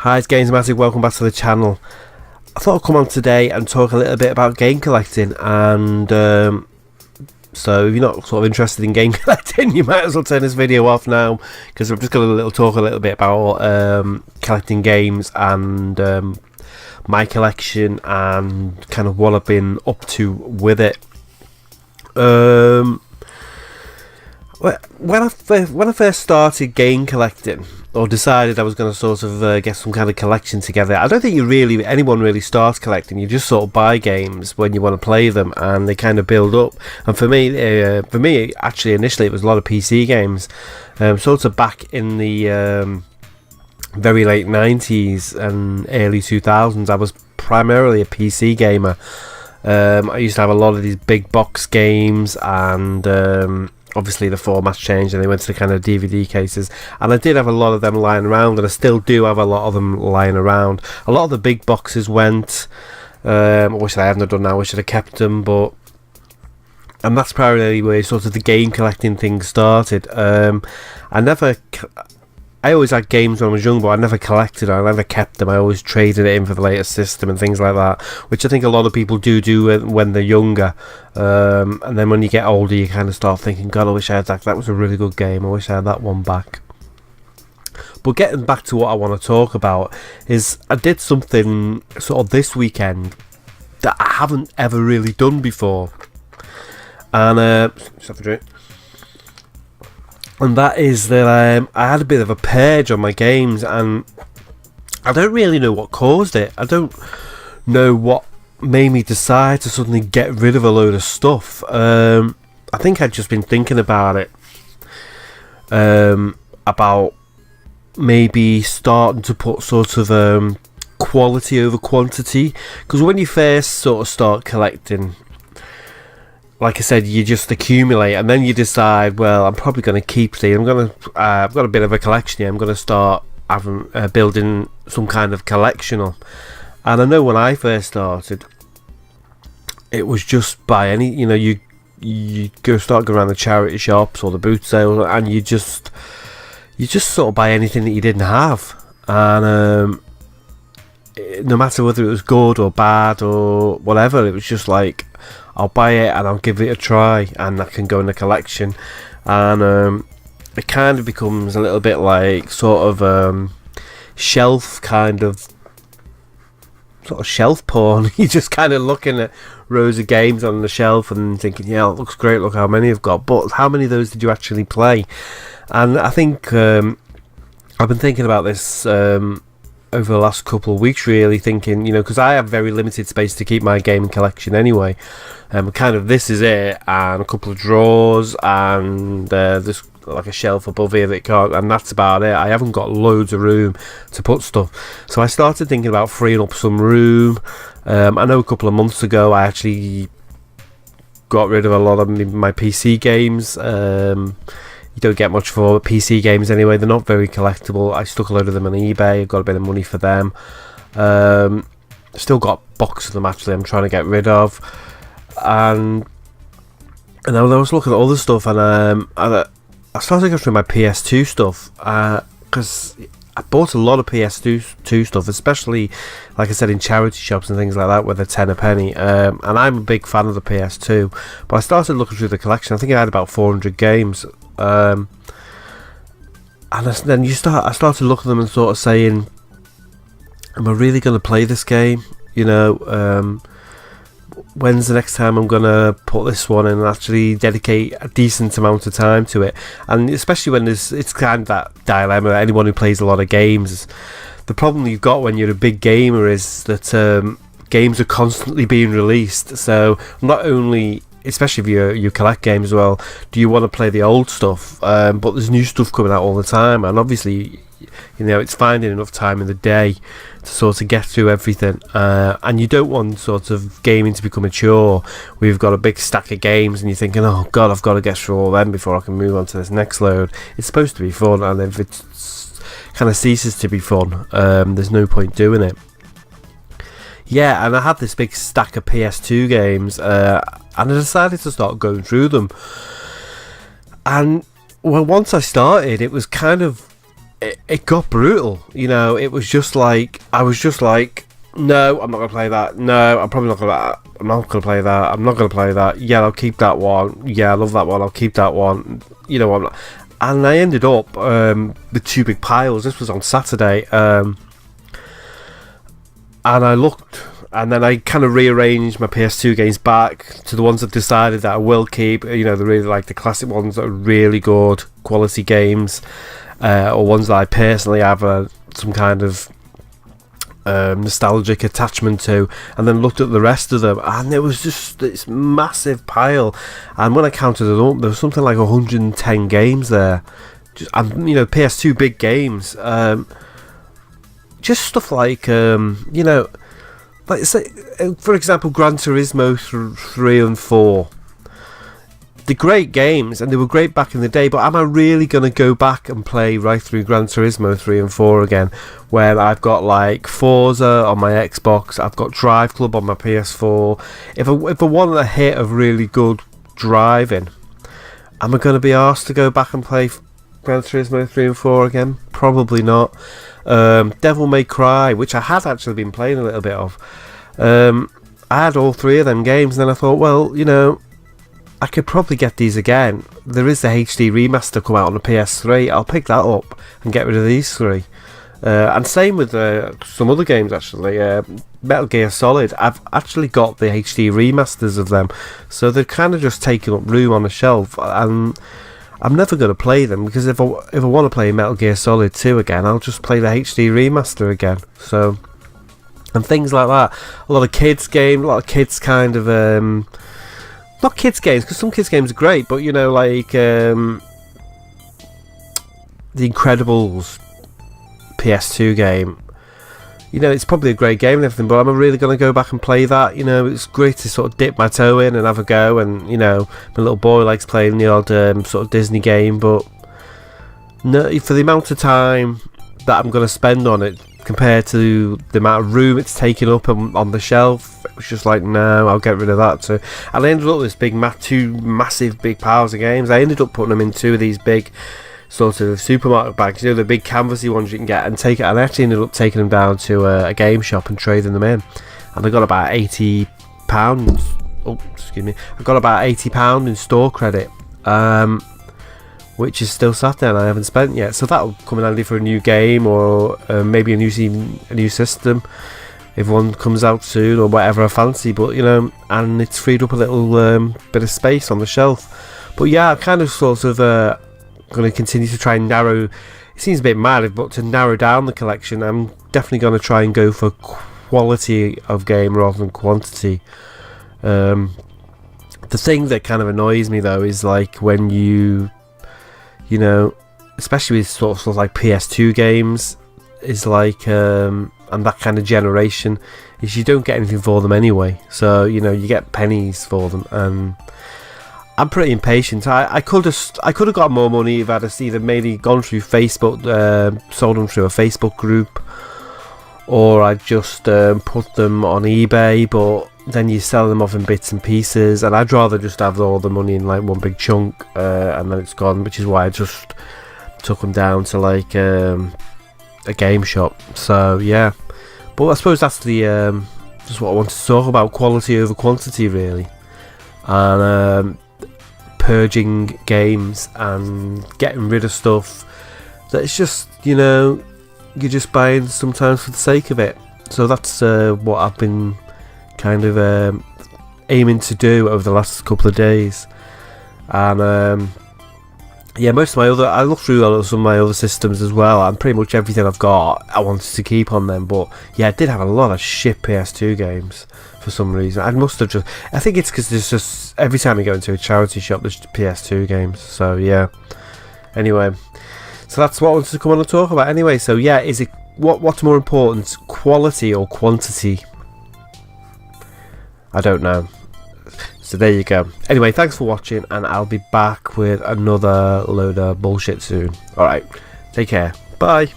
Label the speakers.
Speaker 1: Hi, it's GAMEZOMATIK, welcome back to the channel. I thought I'd come on today and talk a little bit about game collecting, and so if you're not sort of interested in game collecting, you might as well turn this video off now, because I'm just going to talk a little bit about collecting games and my collection and kind of what I've been up to with it. When I first started game collecting, or decided I was going to sort of get some kind of collection together, I don't think anyone really starts collecting. You just sort of buy games when you want to play them, and they kind of build up. And for me, actually, initially it was a lot of PC games. Sort of back in the very late 90s and early 2000s, I was primarily a PC gamer. I used to have a lot of these big box games, and obviously the formats changed and they went to the kind of DVD cases, and I did have a lot of them lying around, and I still do have a lot of them lying around. A lot of the big boxes went. I wish I hadn't done now, I should have kept them, and that's probably where sort of the game collecting thing started. I always had games when I was young, but I never collected them. I never kept them. I always traded it in for the latest system and things like that, which I think a lot of people do when they're younger. And then when you get older, you kind of start thinking, God, I wish I had that. That was a really good game. I wish I had that one back. But getting back to what I want to talk about is I did something sort of this weekend that I haven't ever really done before. And just have a drink. And that is that I had a bit of a purge on my games, and I don't really know what caused it. I don't know what made me decide to suddenly get rid of a load of stuff. I think I'd just been thinking about it, about maybe starting to put sort of quality over quantity, because when you first sort of start collecting, like I said, you just accumulate, and then you decide, well, I'm probably going to keep these. I've got a bit of a collection here. I'm going to start building some kind of collection up. And I know when I first started, it was just buy any. You start going around the charity shops or the boot sales, and you just sort of buy anything that you didn't have, and no matter whether it was good or bad or whatever, it was just like, I'll buy it and I'll give it a try, and that can go in the collection. And it kind of becomes a little bit like sort of shelf porn. You're just kind of looking at rows of games on the shelf and thinking, yeah, it looks great, look how many I've got, but how many of those did you actually play? And I think I've been thinking about this over the last couple of weeks, really thinking, because I have very limited space to keep my gaming collection anyway. Kind of this is it, and a couple of drawers, and there's like a shelf above here that can't, and that's about it. I haven't got loads of room to put stuff, so I started thinking about freeing up some room. I know a couple of months ago I actually got rid of a lot of my PC games. You don't get much for PC games anyway. They're not very collectible. I stuck a load of them on eBay. I've got a bit of money for them. Still got a box of them, actually, I'm trying to get rid of. And I was looking at other stuff, and I started going through my PS2 stuff, because I bought a lot of PS2 stuff, especially, like I said, in charity shops and things like that, where they're 10 a penny. And I'm a big fan of the PS2, but I started looking through the collection. I think I had about 400 games. And then I started looking at them and sort of saying, am I really going to play this game? When's the next time I'm going to put this one in and actually dedicate a decent amount of time to it? And especially when it's kind of that dilemma, anyone who plays a lot of games, the problem you've got when you're a big gamer is that games are constantly being released. So not only, especially if you collect games as well, do you want to play the old stuff, but there's new stuff coming out all the time, and obviously it's finding enough time in the day to sort of get through everything, and you don't want sort of gaming to become a chore. We've got a big stack of games and you're thinking, oh god, I've got to get through all them before I can move on to this next load. It's supposed to be fun, and if it kind of ceases to be fun, there's no point doing it. Yeah, and I had this big stack of PS2 games, and I decided to start going through them. And well, once I started, it was kind of it got brutal. You know, it was just like, I was just like, no, I'm not gonna play that. No, I'm probably not gonna. I'm not gonna play that. I'm not gonna play that. Yeah, I'll keep that one. Yeah, I love that one. I'll keep that one. You know, I'm not. And I ended up with two big piles. This was on Saturday, and I looked, and then I kind of rearranged my PS2 games back to the ones I've decided that I will keep. You know, the really like the classic ones that are really good quality games, or ones that I personally have some kind of nostalgic attachment to, and then looked at the rest of them, and there was just this massive pile. And when I counted it up, there was something like 110 games there. And you know, PS2 big games, just stuff like you know, like say, for example, Gran Turismo 3 and 4. They're great games, and they were great back in the day, but am I really going to go back and play right through Gran Turismo 3 and 4 again, where I've got like Forza on my Xbox, I've got Drive Club on my PS4. If I want a hit of really good driving, am I going to be asked to go back and play Gran Turismo 3 and 4 again? Probably not. Devil May Cry, which I had actually been playing a little bit of, I had all three of them games, and then I thought, well, you know, I could probably get these again. There is the HD remaster come out on the PS3. I'll pick that up and get rid of these three. And same with some other games actually. Metal Gear Solid. I've actually got the HD remasters of them, so they're kind of just taking up room on the shelf. And I'm never going to play them, because if I want to play Metal Gear Solid 2 again, I'll just play the HD remaster again. So, and things like that. A lot of kids games, a lot of kids kind of not kids games, because some kids games are great, but you know, like The Incredibles PS2 game. You know, it's probably a great game and everything, but am I really going to go back and play that? You know, it's great to sort of dip my toe in and have a go, and you know, my little boy likes playing the odd sort of Disney game, but no, for the amount of time that I'm going to spend on it compared to the amount of room it's taking up on the shelf, it was just like, no, I'll get rid of that too. And I ended up with this two massive big piles of games. I ended up putting them in two of these big sort of supermarket bags, you know, the big canvassy ones you can get, and I actually ended up taking them down to a game shop and trading them in, and I got about £80. Oh, excuse me, I got about £80 in store credit, which is still sat there and I haven't spent yet. So that'll come in handy for a new game, or maybe a new system if one comes out soon, or whatever I fancy. But you know, and it's freed up a little bit of space on the shelf. But yeah, I'm kind of sort of going to continue to try and narrow. It seems a bit mad, but to narrow down the collection, I'm definitely going to try and go for quality of game rather than quantity. The thing that kind of annoys me though is like when you know, especially with sort of like PS2 games, is like and that kind of generation, is you don't get anything for them anyway. So you know, you get pennies for them, and I'm pretty impatient. I could have got more money if I'd have either maybe gone through Facebook, sold them through a Facebook group, or I'd just put them on eBay. But then you sell them off in bits and pieces, and I'd rather just have all the money in like one big chunk, and then it's gone, which is why I just took them down to like a game shop. So yeah, but I suppose that's the just what I wanted to talk about, quality over quantity really, and purging games and getting rid of stuff that it's just, you know, you're just buying sometimes for the sake of it. So that's what I've been kind of aiming to do over the last couple of days. And yeah, most of my other, I looked through some of my other systems as well, and pretty much everything I've got I wanted to keep on them. But yeah, I did have a lot of shit PS2 games for some reason. I must have just, I think it's because there's just, every time you go into a charity shop there's PS2 games. So yeah, anyway, so that's what I wanted to come on and talk about anyway. So yeah, is it what's more important, quality or quantity? I don't know. So there you go. Anyway, thanks for watching, and I'll be back with another load of bullshit soon. Alright, take care. Bye.